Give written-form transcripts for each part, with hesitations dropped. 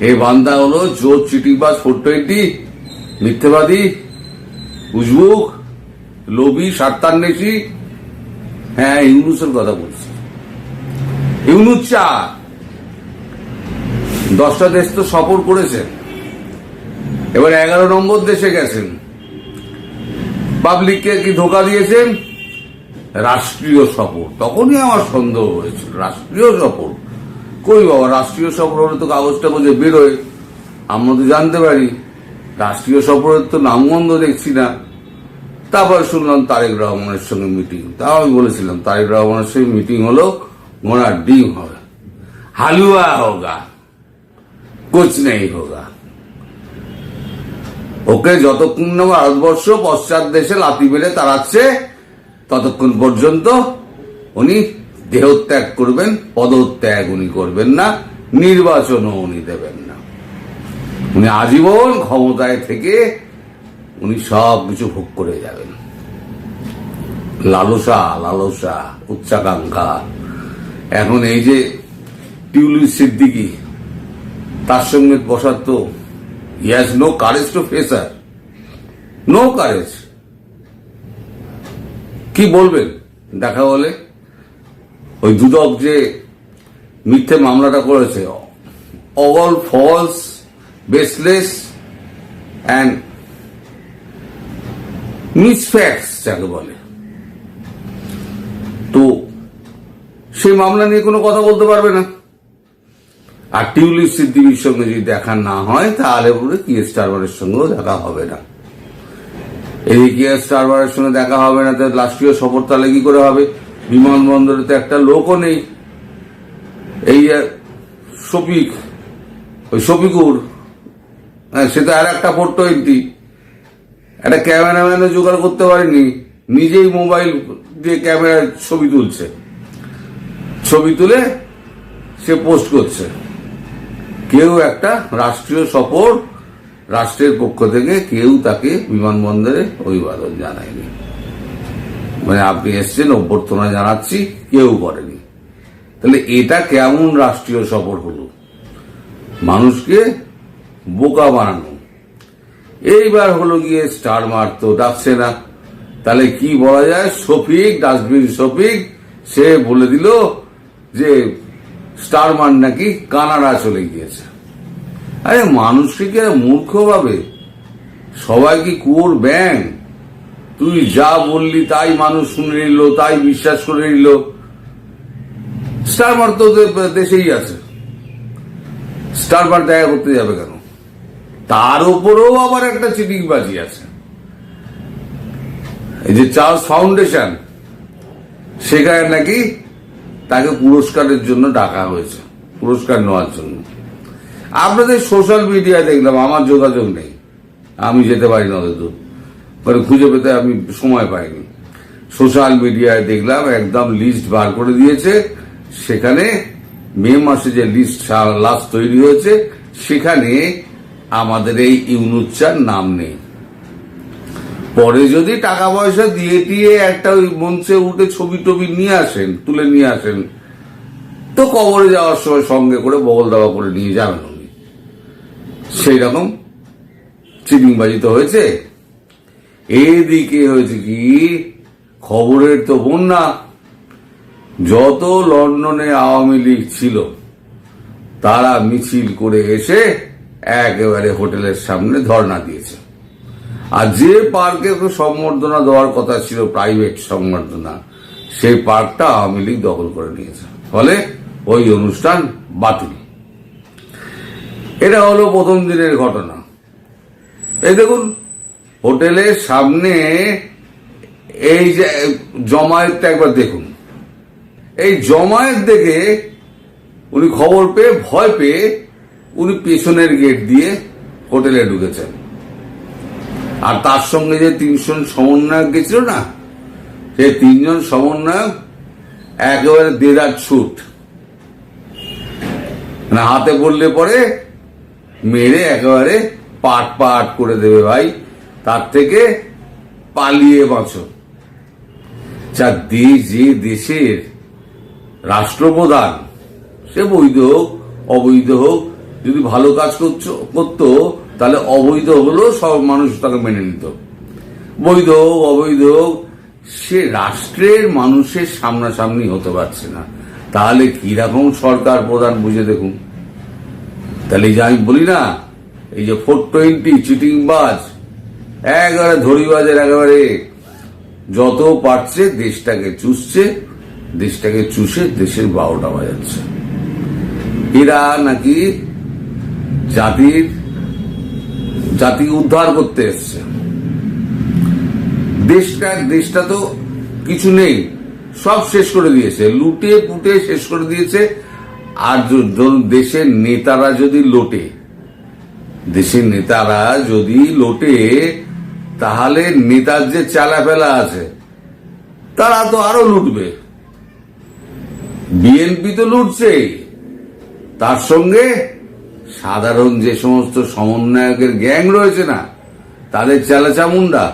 এই বান্দা হলো জোর চিটিংবাজ, 420, মিথ্যেবাদী, উজবুক, লোভী, স্বার্থান্বেষী। হ্যাঁ, ইউনুসের কথা বলছি। ইউনুস 10টা দেশ তো সফর করেছেন, এবার 11 নম্বর দেশে গেছেন। পাবলিককে কি ধোকা দিয়েছেন? রাষ্ট্রীয় সফর। তখনই আমার সন্দেহ হয়েছিল, রাষ্ট্রীয় সফর কই বাবা? রাষ্ট্রীয় সফর হলে তো কাগজটা বুঝে বেরোয়, আমরা তো জানতে পারি। রাষ্ট্রীয় সফরের তো নামগন্ধ দেখছি না। তারপর শুনলাম তারেক রহমানের সঙ্গে মিটিং। তাও আমি বলেছিলাম তারেক রহমানের সঙ্গে মিটিং হলো ঘোড়ার ডিম হবে, হালুয়া হোগা, কুছ নেই হোগা। ওকে যতক্ষণ না ভারতবর্ষ পশ্চাৎ দেশে লাথি মেরে তাড়াচ্ছে, ততক্ষণ পর্যন্ত উনি দেহত্যাগ করবেন, পদত্যাগ উনি করবেন না, নির্বাচনও উনি দেবেন না। উনি আজীবন ক্ষমতায় থেকে উনি সব কিছু ভোগ করে যাবেন। লালসা, লালসা, উচ্চাকাঙ্ক্ষা। এখন এই যে টিউলিপ সিদ্দিকি, তার সঙ্গে বসার তো he has no courage to face her, no courage। কি বলবেন দেখা হলে? ওই দুদক যে মিথ্যে মামলাটা করেছে, অল ফলস, বেসলেস অ্যান্ড মিসফ্যাক্টস যাকে বলে, তো সেই মামলা নিয়ে কোনো কথা বলতে পারবে না। আর টিউলিপ সিদ্দিকির সঙ্গে যদি দেখা না হয়, তাহলে বলে কিয়ার স্টারমারের সঙ্গেও দেখা হবে না। এই কিয়ার স্টারমারের সঙ্গে দেখা হবে না, তাহলে রাষ্ট্রীয় সফর তাহলে কি করে হবে? বিমানবন্দরে তো একটা লোকও নেই। এই শফিক, ওই শফিকুর, সে তো আর একটা 420, একটা ক্যামেরাম্যানও জোগাড় করতে পারেনি, নিজেই মোবাইল দিয়ে ক্যামেরার ছবি তুলছে, ছবি তুলে সে পোস্ট করছে। কেউ একটা রাষ্ট্রীয় সফর, রাষ্ট্রের পক্ষ থেকে কেউ তাকে বিমানবন্দরে অভিবাদন জানায়নি। মানে আপনি এসছেন, অভ্যর্থনা জানাচ্ছি, কেউ করেনি। তাহলে এটা কেমন রাষ্ট্রীয় সফর হলো? মানুষকে বোকা বানানো। এইবার হলো গিয়ে স্টারমার তো ডাকছে না, তাহলে কি বলা যায়? শফিক, ডাস্টবিন শফিক, সে বলে দিল যে স্টারমার নাকি কানাডা চলে গিয়েছে। আরে মানুষকে কি মূর্খ ভাবে? সবাই কি কুয়োর ব্যাং? তুই যা বললি তাই মানুষ শুনে নিল, তাই বিশ্বাস করে নিল। স্টারমার তো দেশেই আছে, স্টারমার দেখা করতে যাবে কেন? তার উপরেও আবার একটা চিটিংবাজি আছে। এই যে চার্লস ফাউন্ডেশন, সেখানে নাকি তাকে পুরস্কারের জন্য ডাকা হয়েছে, পুরস্কার নেওয়ার জন্য। আপনাদের সোশ্যাল মিডিয়ায় দেখলাম, আমার যোগাযোগ নেই, আমি যেতে পারি না অত দূর, মানে খুঁজে পেতে আমি সময় পাইনি। সোশ্যাল মিডিয়ায় দেখলাম একদম লিস্ট বার করে দিয়েছে, সেখানে মে মাসে যে লিস্ট লাস্ট তৈরি হয়েছে, সেখানে আমাদের এই ইউনুসের নাম নেই। পরে যদি টাকা পয়সা দিয়ে টিয়ে একটা ওই মঞ্চে উঠে ছবি টবি নিয়ে আসেন, তুলে নিয়ে আসেন, তো কবরে যাওয়ার সময় সঙ্গে করে বগল দাবা করে নিয়ে যাবেন উনি। সেই রকম চিটিংবাজি তো হয়েছে। এদিকে হয়েছে কি, খবরের তো বন্যা। যত লন্ডনে আওয়ামী লীগ ছিল, তারা মিছিল করে এসে একেবারে হোটেলের সামনে ধর্ণা দিয়েছে। আর যে পার্কে সম্বর্ধনা দেওয়ার কথা ছিল, প্রাইভেট সম্বর্ধনা, সেই পার্কটা আওয়ামী লীগ দখল করে নিয়েছে, ফলে ওই অনুষ্ঠান বাতিল। এটা হলো প্রথম দিনের ঘটনা। এই দেখুন, হোটেলের সামনে এই যে জমায়েতটা একবার দেখুন। এই জমায়েত দেখে উনি খবর পেয়ে, ভয় পেয়ে উনি পেছনের গেট দিয়ে হোটেলে ঢুকেছেন। আর তার সঙ্গে যে 3 জন সমন্বয়ক গেছিল না, সেই 3 জন সমন্বয়ক একেবারে দেদার ছুট, মানে হাতে পড়লে পরে মেরে একেবারে পাট পাট করে দেবে ভাই, তার থেকে পালিয়ে বাঁচো। যে দেশের রাষ্ট্রপ্রধান, সে বৈধ হোক অবৈধ হোক, যদি ভালো কাজ করতো তাহলে অবৈধ হলেও সব মানুষ তাকে মেনে নিত। বৈধ হোক অবৈধ হোক, সে রাষ্ট্রের মানুষের সামনাসামনি হতে পারছে না, তাহলে কিরকম সরকার প্রধান বুঝে দেখুন। তাহলে যে আমি বলি না, এই যে 420 চিটিংবাজ, একেবারে ধরিবাজের একেবারে যত পারছে দেশটাকে চুষছে, দেশটাকে চুষে দেশের 12টা বাজাচ্ছে। এরা নাকি জাতি উদ্ধার করতে এসছে। দেশটা তো কিছু নেই, সব শেষ করে দিয়েছে, লুটে পুটে শেষ করে দিয়েছে। আর দেশের নেতারা যদি লোটে, তাহলে নেতার যে চালাফেলা আছে তারা তো আরো লুটবে। বিএনপি তো লুটছেই, তার সঙ্গে সাধারণ যে সমস্ত সমন্বয়কের গ্যাং রয়েছে না, তাদের চালাচামুন্ডা,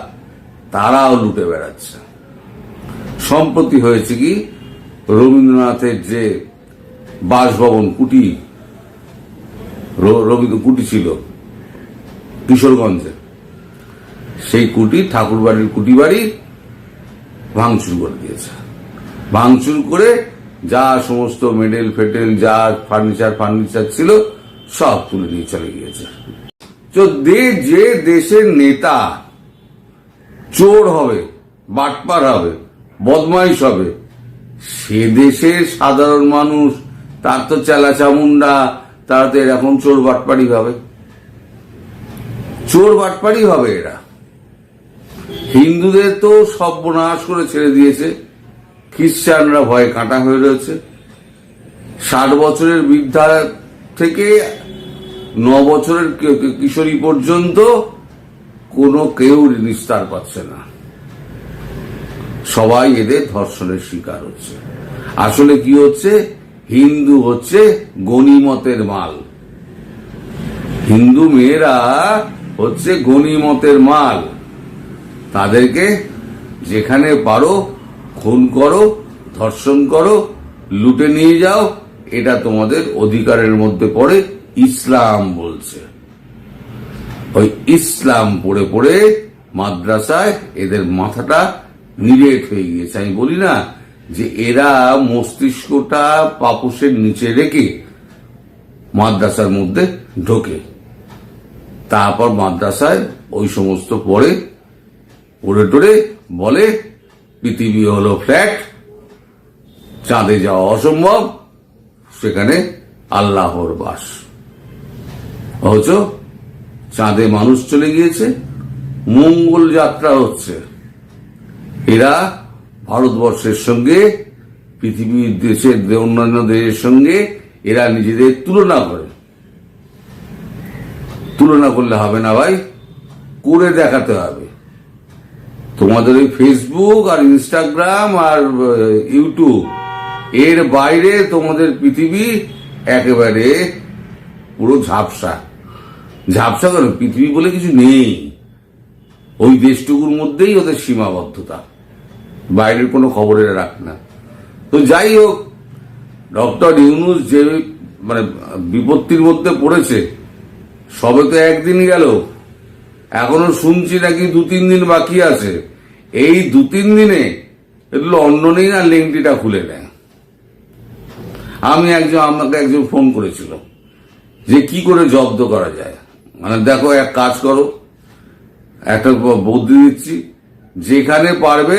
তারাও লুটে বেড়াচ্ছে। সম্প্রতি হয়েছে কি, রবীন্দ্রনাথের যে বাসভবন কুটি ছিল কিশোরগঞ্জে, সেই ঠাকুরবাড়ির কুটি বাড়ি ভাঙচুর করে দিয়েছে। ভাঙচুর করে যা সমস্ত মেডেল ফেটেল, যা ফার্নিচার ছিল সব তুলে নিয়ে চলে গিয়েছে। তো যে দেশের নেতা চোর হবে, বাটপার হবে, বদমাইশ হবে, সে দেশের সাধারণ মানুষ, তার তো চেলাচামুন্ডা, তারা তো এরকম চোর বাটপাড়ি হবে। এরা হিন্দুদের তো সর্বনাশ করে ছেড়ে দিয়েছে, খ্রিস্টানরা ভয়ে কাঁটা হয়ে রয়েছে। 60 বছরের বৃদ্ধা থেকে 9 বছরের কিশোরী পর্যন্ত কেউ নিস্তার পাচ্ছে না, সবাই এদের ধর্ষণের শিকার হচ্ছে। আসলে কি হচ্ছে, হিন্দু হচ্ছে গনিমতের মাল, হিন্দু মেয়েরা হচ্ছে গনিমতের মাল। তাদেরকে যেখানে পারো খুন করো, ধর্ষণ করো, লুটে নিয়ে যাও, এটা তোমাদের অধিকারের মধ্যে পড়ে। ইসলাম বলছে। ওই ইসলাম পড়ে পড়ে মাদ্রাসায় এদের মাথাটা নিরেট হয়ে গিয়েছে। আমি বলি না যে এরা মস্তিষ্কটা পাপোশের নিচে রেখে মাদ্রাসার মধ্যে ঢোকে, তারপর মাদ্রাসায় ওই সমস্ত পড়ে টোরে বলে পৃথিবী হলো ফ্ল্যাট, চাঁদে যাওয়া অসম্ভব, সেখানে আল্লাহর বাস। অথচ চাঁদে মানুষ চলে গিয়েছে, মঙ্গল যাত্রা হচ্ছে। এরা ভারতবর্ষের সঙ্গে পৃথিবীর দেশের অন্যান্য দেশের সঙ্গে এরা নিজেদের তুলনা করলে হবে না ভাই, করে দেখাতে হবে। তোমাদের ওই ফেসবুক আর ইনস্টাগ্রাম আর ইউটিউব, এর বাইরে তোমাদের পৃথিবী একেবারে পুরো ঝাপসা কেন, পৃথিবী বলে কিছু নেই। ওই দেশটুকুর মধ্যেই ওদের সীমাবদ্ধতা, বাইরের কোনো খবরের রাখ না। তো যাই হোক, ডক্টর ইউনূস যে বিপত্তির মধ্যে পড়েছে, সবে তো একদিন গেল, এখনো শুনছি নাকি 2-3 দিন বাকি আছে। এই 2-3 দিনে লন্ডনেই না লেংটিটা খুলে নেয়। আমাকে একজন ফোন করেছিল যে কি করে জব্দ করা যায়। দেখো, এক কাজ করো, একটা বুদ্ধি দিচ্ছি, যেখানে পারবে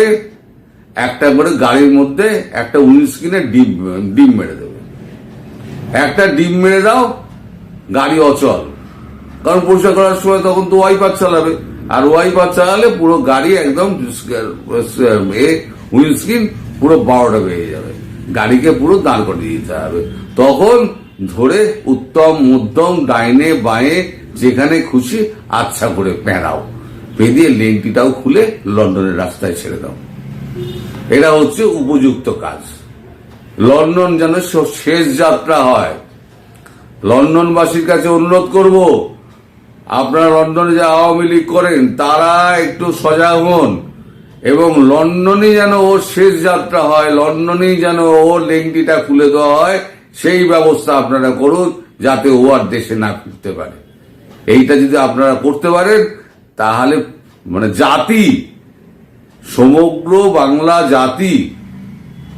একটা করে গাড়ির মধ্যে একটা উইন্ডস্ক্রিনে ডিম মেরে দেবে, একটা ডিম মেরে দাও, গাড়ি অচল। কারণ পরিষ্কার করার সময় তখন তো ওয়াইপার চালাবে, আর ওয়াইপার চালালে পুরো গাড়ি একদম উইন্ডস্ক্রিন পুরো 12টা বেরিয়ে যাবে, গাড়িকে পুরো দাঁড় করিয়ে দিতে হবে। তখন ধরে উত্তম মধ্যম ডাইনে বাঁয়ে যেখানে খুশি আচ্ছা করে পেঁড়াও, পেঁদিয়ে লেংটিটাও খুলে লন্ডনের রাস্তায় ছেড়ে দাও। এটা হচ্ছে উপযুক্ত কাজ। লন্ডন যেন শেষ যাত্রা হয়। লন্ডনবাসীর কাছে অনুরোধ করব, আপনারা লন্ডনে যে আওয়ামী লীগ করেন তারা একটু সজাগ হন, এবং লন্ডনে যেন ওর শেষ যাত্রা হয়, লন্ডনেই যেন ওর লেংটিটা খুলে দেওয়া হয়, সেই ব্যবস্থা আপনারা করুন। যাতে ও আর দেশে না ফিরতে পারে। এইটা যদি আপনারা করতে পারেন তাহলে মানে জাতি, সমগ্র বাংলা জাতি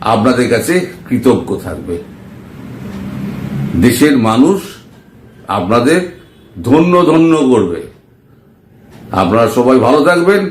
আপনাদের কাছে কৃতজ্ঞ থাকবে। দেশের মানুষ আপনাদের ধন্য ধন্য করবে। আপনারা সবাই ভালো থাকবেন।